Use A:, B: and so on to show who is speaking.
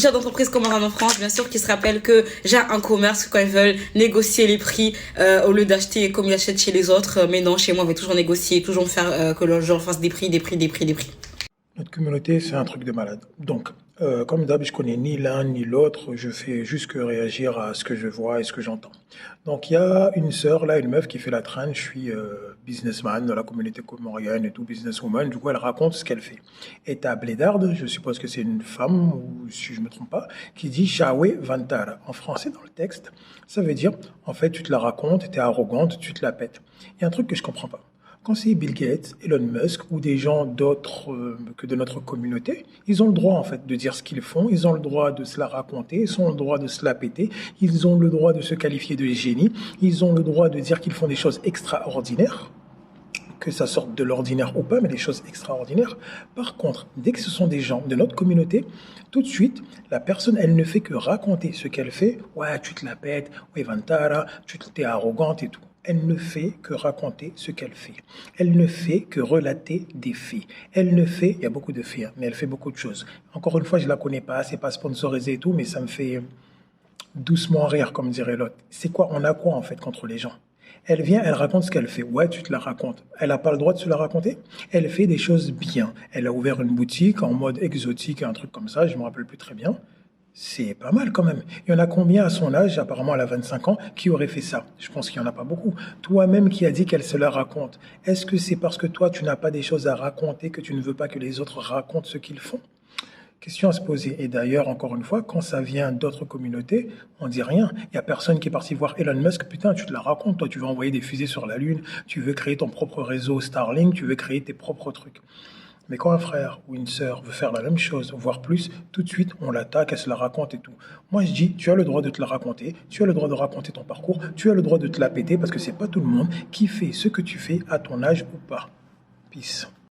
A: chefs d'entreprise comme en France, bien sûr, qui se rappellent que j'ai un commerce quand ils veulent négocier les prix au lieu d'acheter comme ils achètent chez les autres. Mais non, chez moi, on va toujours négocier, toujours faire que le genre fasse des prix, des prix, des prix, des prix.
B: Notre communauté, c'est un truc de malade. Donc, comme d'hab, je connais ni l'un ni l'autre. Je fais juste que réagir à ce que je vois et ce que j'entends. Donc, il y a une sœur, là, une meuf qui fait la traîne. Je suis businessman dans la communauté comorienne et tout, businesswoman. Du coup, elle raconte ce qu'elle fait. Et t'as Blédarde, je suppose que c'est une femme, ou si je me trompe pas, qui dit Shawé Vantara. En français, dans le texte, ça veut dire, en fait, tu te la racontes, t'es arrogante, tu te la pètes. Il y a un truc que je comprends pas. Quand c'est Bill Gates, Elon Musk ou des gens d'autres que de notre communauté, ils ont le droit en fait de dire ce qu'ils font, ils ont le droit de se la raconter, ils ont le droit de se la péter, ils ont le droit de se qualifier de génie, ils ont le droit de dire qu'ils font des choses extraordinaires, que ça sorte de l'ordinaire ou pas, mais des choses extraordinaires. Par contre, dès que ce sont des gens de notre communauté, tout de suite, la personne, elle ne fait que raconter ce qu'elle fait. Ouais, tu te la pètes, ouais, Vantara, tu t'es arrogante et tout. Elle ne fait que raconter ce qu'elle fait. Elle ne fait que relater des faits. Elle ne fait, il y a beaucoup de faits, hein, mais elle fait beaucoup de choses. Encore une fois, je la connais pas, c'est pas sponsorisé et tout, mais ça me fait doucement rire, comme dirait l'autre. C'est quoi, on a quoi en fait contre les gens? Elle vient, elle raconte ce qu'elle fait. Ouais, tu te la racontes. Elle n'a pas le droit de se la raconter. Elle fait des choses bien. Elle a ouvert une boutique en mode exotique, un truc comme ça, je me rappelle plus très bien. C'est pas mal quand même. Il y en a combien à son âge, apparemment elle a 25 ans, qui aurait fait ça? Je pense qu'il n'y en a pas beaucoup. Toi-même qui as dit qu'elle se la raconte, est-ce que c'est parce que toi tu n'as pas des choses à raconter que tu ne veux pas que les autres racontent ce qu'ils font? Question à se poser. Et d'ailleurs, encore une fois, quand ça vient d'autres communautés, on dit rien. Il y a personne qui est parti voir Elon Musk. Putain, tu te la racontes. Toi, tu veux envoyer des fusées sur la Lune. Tu veux créer ton propre réseau Starlink. Tu veux créer tes propres trucs. Mais quand un frère ou une sœur veut faire la même chose, voire plus, tout de suite, on l'attaque, elle se la raconte et tout. Moi, je dis, tu as le droit de te la raconter. Tu as le droit de raconter ton parcours. Tu as le droit de te la péter parce que c'est pas tout le monde qui fait ce que tu fais à ton âge ou pas. Peace.